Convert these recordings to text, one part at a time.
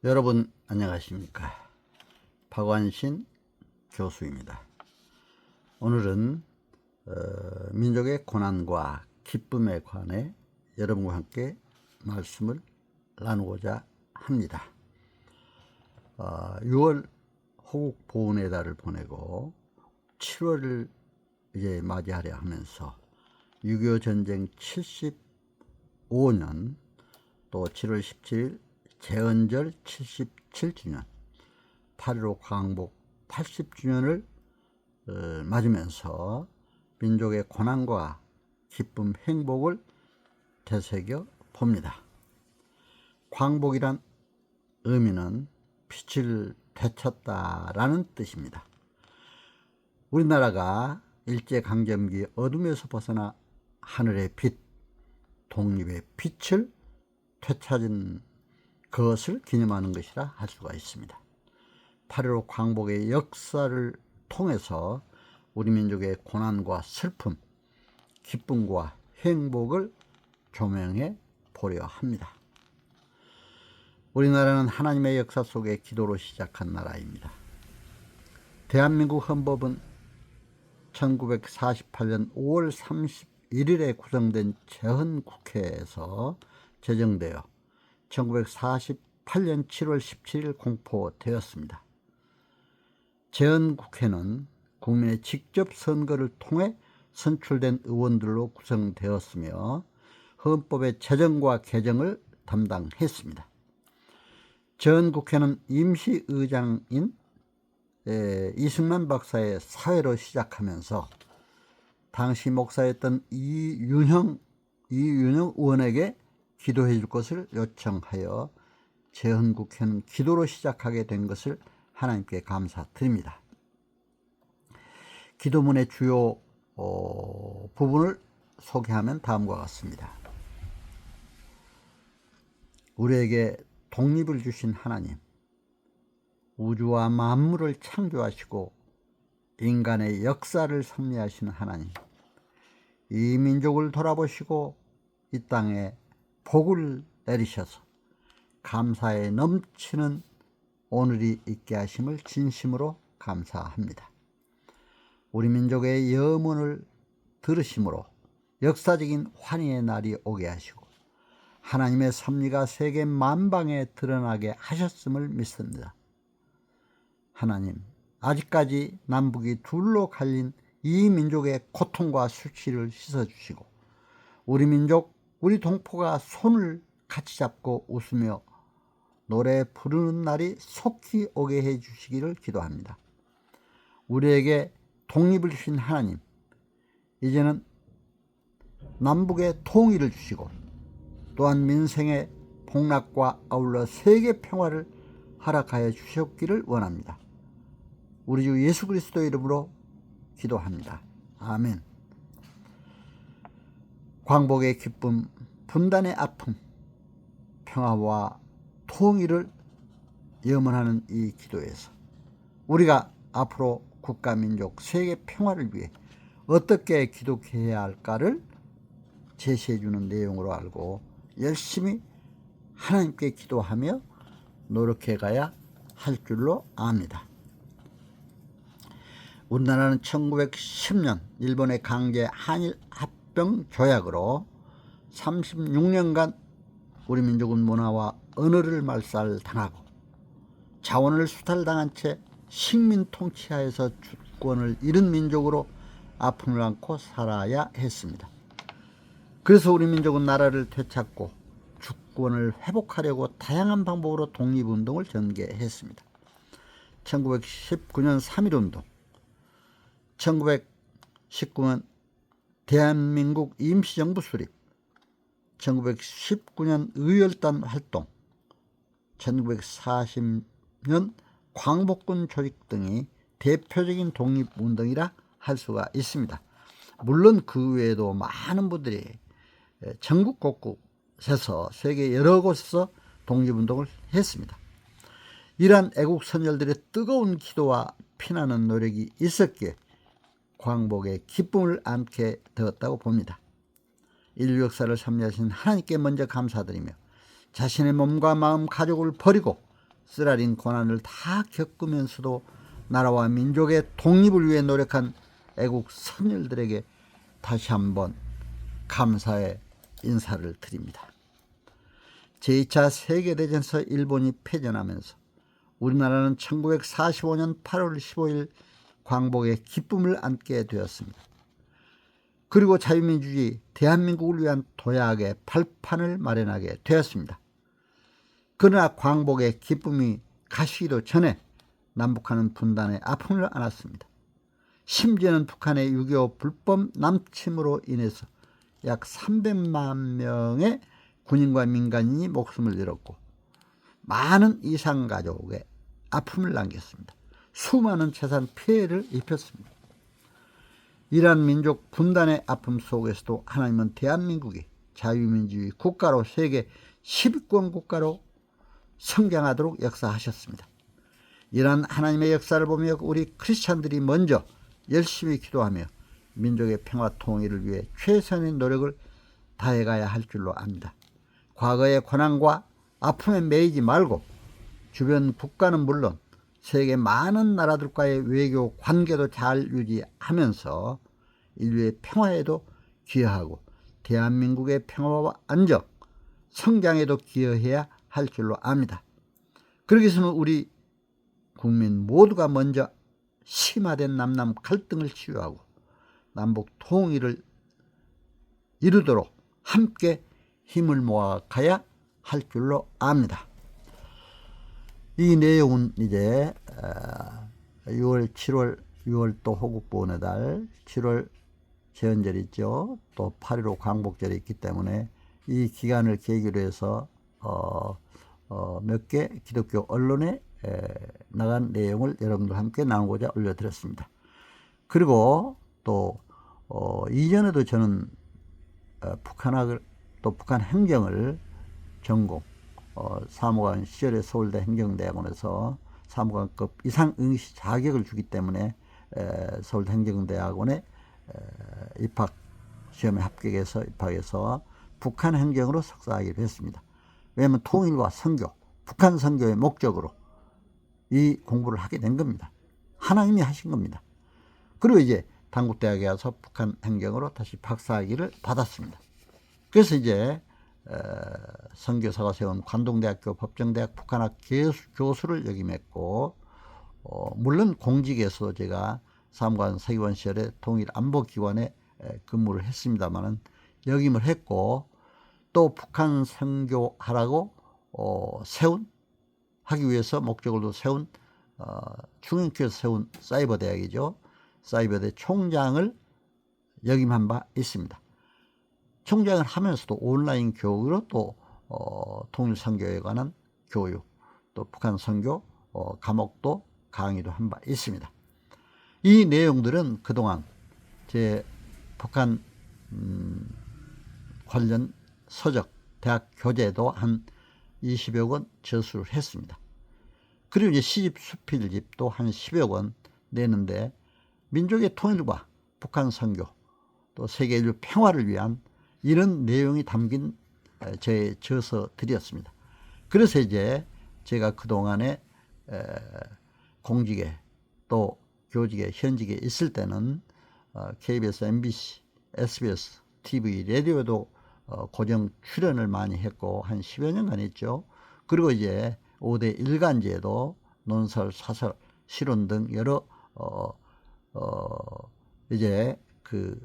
여러분 안녕하십니까? 박완신 교수입니다. 오늘은 민족의 고난과 기쁨에 관해 여러분과 함께 말씀을 나누고자 합니다. 6월 호국 보훈의 달을 보내고 7월을 이제 맞이하려 하면서 6.25 전쟁 75년 또 7월 17일 제헌절 77주년 8.15 광복 80주년을 맞으면서 민족의 고난과 기쁨, 행복을 되새겨 봅니다. 광복이란 의미는 빛을 되찾다라는 뜻입니다. 우리나라가 일제강점기 어둠에서 벗어나 하늘의 빛, 독립의 빛을 되찾은 그것을 기념하는 것이라 할 수가 있습니다. 8.15 광복의 역사를 통해서 우리 민족의 고난과 슬픔, 기쁨과 행복을 조명해 보려 합니다. 우리나라는 하나님의 역사 속에 기도로 시작한 나라입니다. 대한민국 헌법은 1948년 5월 31일에 구성된 제헌국회에서 제정되어 1948년 7월 17일 공포되었습니다. 제헌국회는 국민의 직접 선거를 통해 선출된 의원들로 구성되었으며 헌법의 제정과 개정을 담당했습니다. 제헌국회는 임시의장인 이승만 박사의 사회로 시작하면서 당시 목사였던 이윤형 의원에게 기도해 줄 것을 요청하여 제헌국회는 기도로 시작하게 된 것을 하나님께 감사드립니다. 기도문의 주요 부분을 소개하면 다음과 같습니다. 우리에게 독립을 주신 하나님, 우주와 만물을 창조하시고 인간의 역사를 섭리하시는 하나님, 이 민족을 돌아보시고 이 땅에 복을 내리셔서 감사에 넘치는 오늘이 있게 하심을 진심으로 감사합니다. 우리 민족의 염원을 들으심으로 역사적인 환희의 날이 오게 하시고 하나님의 섭리가 세계 만방에 드러나게 하셨음을 믿습니다. 하나님, 아직까지 남북이 둘로 갈린 이 민족의 고통과 수치를 씻어주시고 우리 민족, 우리 동포가 손을 같이 잡고 웃으며 노래 부르는 날이 속히 오게 해 주시기를 기도합니다. 우리에게 독립을 주신 하나님, 이제는 남북의 통일을 주시고 또한 민생의 복락과 아울러 세계 평화를 허락하여 주셨기를 원합니다. 우리 주 예수 그리스도의 이름으로 기도합니다. 아멘. 광복의 기쁨, 분단의 아픔, 평화와 통일을 염원하는 이 기도에서 우리가 앞으로 국가, 민족, 세계 평화를 위해 어떻게 기도해야 할까를 제시해 주는 내용으로 알고 열심히 하나님께 기도하며 노력해 가야 할 줄로 압니다. 우리나라는 1910년 일본의 강제 한일 합병 조약으로 36년간 우리 민족은 문화와 언어를 말살당하고 자원을 수탈당한 채 식민 통치하에서 주권을 잃은 민족으로 아픔을 안고 살아야 했습니다. 그래서 우리 민족은 나라를 되찾고 주권을 회복하려고 다양한 방법으로 독립운동을 전개했습니다. 1919년 3.1운동, 1919년 대한민국 임시정부 수립, 1919년 의열단 활동, 1940년 광복군 조직 등이 대표적인 독립운동이라 할 수가 있습니다. 물론 그 외에도 많은 분들이 전국 곳곳에서 세계 여러 곳에서 독립운동을 했습니다. 이러한 애국 선열들의 뜨거운 기도와 피나는 노력이 있었기에 광복의 기쁨을 안게 되었다고 봅니다. 인류 역사를 섭리하신 하나님께 먼저 감사드리며 자신의 몸과 마음, 가족을 버리고 쓰라린 고난을 다 겪으면서도 나라와 민족의 독립을 위해 노력한 애국 선열들에게 다시 한번 감사의 인사를 드립니다. 제2차 세계대전에서 일본이 패전하면서 우리나라는 1945년 8월 15일 광복의 기쁨을 안게 되었습니다. 그리고 자유민주주의 대한민국을 위한 도약의 발판을 마련하게 되었습니다. 그러나 광복의 기쁨이 가시기도 전에 남북한은 분단의 아픔을 안았습니다. 심지어는 북한의 6.25 불법 남침으로 인해서 약 300만 명의 군인과 민간인이 목숨을 잃었고 많은 이산가족의 아픔을 남겼습니다. 수많은 재산 피해를 입혔습니다. 이러한 민족 분단의 아픔 속에서도 하나님은 대한민국이 자유민주주의 국가로 세계 10위권 국가로 성장하도록 역사하셨습니다. 이러한 하나님의 역사를 보며 우리 크리스찬들이 먼저 열심히 기도하며 민족의 평화 통일을 위해 최선의 노력을 다해가야 할 줄로 압니다. 과거의 고난과 아픔에 매이지 말고 주변 국가는 물론 세계 많은 나라들과의 외교 관계도 잘 유지하면서 인류의 평화에도 기여하고 대한민국의 평화와 안정, 성장에도 기여해야 할 줄로 압니다. 그러기 위해서는 우리 국민 모두가 먼저 심화된 남남 갈등을 치유하고 남북 통일을 이루도록 함께 힘을 모아가야 할 줄로 압니다. 이 내용은 이제 6월, 7월, 6월 또 호국보훈의 달, 7월 제헌절이 있죠. 또 8.15 광복절이 있기 때문에 이 기간을 계기로 해서 몇 개 기독교 언론에 나간 내용을 여러분들과 함께 나누고자 올려드렸습니다. 그리고 또 이전에도 저는 북한학을 또 북한 행정을 전공 사무관 시절에 서울대 행정대학원에서 사무관급 이상 응시 자격을 주기 때문에 서울대 행정대학원에 입학 시험에 합격해서 입학해서 북한 행정으로 석사하기로 했습니다. 왜냐하면 통일과 선교, 북한 선교의 목적으로 이 공부를 하게 된 겁니다. 하나님이 하신 겁니다. 그리고 이제 단국대학에 와서 북한 행정으로 다시 박사학위를 받았습니다. 그래서 이제 선교사가 세운 관동대학교 법정대학 북한학 교수를 역임했고 물론 공직에서도 제가 사무관 서기관 시절에 통일안보기관에 근무를 했습니다마는 역임을 했고 또 북한 선교하라고 하기 위해서 목적으로 세운 중앙교에서 세운 사이버대학이죠. 사이버대 총장을 역임한 바 있습니다. 총장을 하면서도 온라인 교육으로 또 통일 선교에 관한 교육, 또 북한 선교 과목도 강의도 한 바 있습니다. 이 내용들은 그동안 제 북한 관련 서적, 대학 교재도 한 20여 권 저수를 했습니다. 그리고 이제 시집 수필집도 한 10여 권 내는데 민족의 통일과 북한 선교, 또 세계 인류 평화를 위한 이런 내용이 담긴 제 저서들이었습니다. 그래서 이제 제가 그동안에 공직에 또 교직에 현직에 있을 때는 KBS, MBC, SBS, TV, 라디오도 고정 출연을 많이 했고 한 10여 년간 했죠. 그리고 이제 5대 일간지에도 논설, 사설, 실론 등 여러 이제 그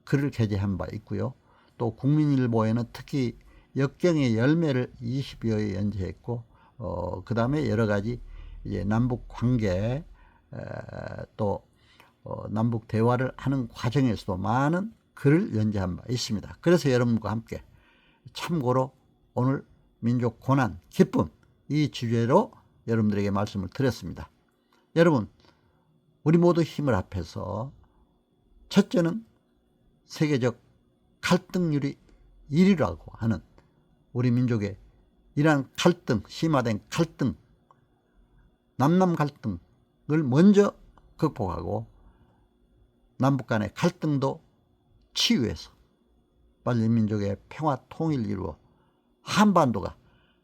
글을 게재한 바 있고요. 또 국민일보에는 특히 역경의 열매를 20여 회 연재했고 그 다음에 여러 가지 이제 남북 관계 또 남북 대화를 하는 과정에서도 많은 글을 연재한 바 있습니다. 그래서 여러분과 함께 참고로 오늘 민족 고난, 기쁨 이 주제로 여러분들에게 말씀을 드렸습니다. 여러분, 우리 모두 힘을 합해서 첫째는 세계적 갈등률이 1위라고 하는 우리 민족의 이러한 갈등, 심화된 갈등, 남남 갈등을 먼저 극복하고 남북 간의 갈등도 치유해서 빨리 민족의 평화 통일을 이루어 한반도가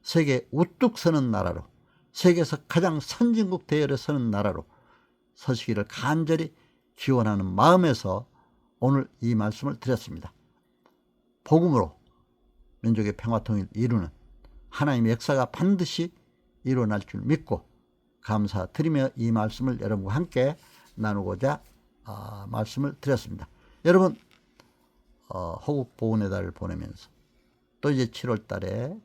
세계 우뚝 서는 나라로 세계에서 가장 선진국 대열에 서는 나라로 서시기를 간절히 기원하는 마음에서 오늘 이 말씀을 드렸습니다. 복음으로 민족의 평화통일을 이루는 하나님의 역사가 반드시 일어날 줄 믿고 감사드리며 이 말씀을 여러분과 함께 나누고자 말씀을 드렸습니다. 여러분 호국 보훈의 달을 보내면서 또 이제 7월 달에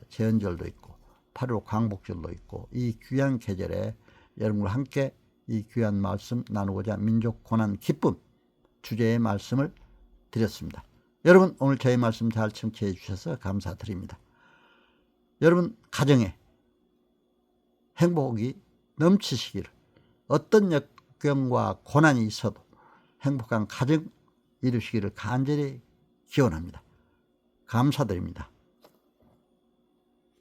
제헌절도 있고 8.15 광복절도 있고 이 귀한 계절에 여러분과 함께 이 귀한 말씀 나누고자 민족 고난 기쁨 주제의 말씀을 드렸습니다. 여러분 오늘 저희 말씀 잘 청취해 주셔서 감사드립니다. 여러분 가정에 행복이 넘치시기를, 어떤 역경과 고난이 있어도 행복한 가정 이루시기를 간절히 기원합니다. 감사드립니다.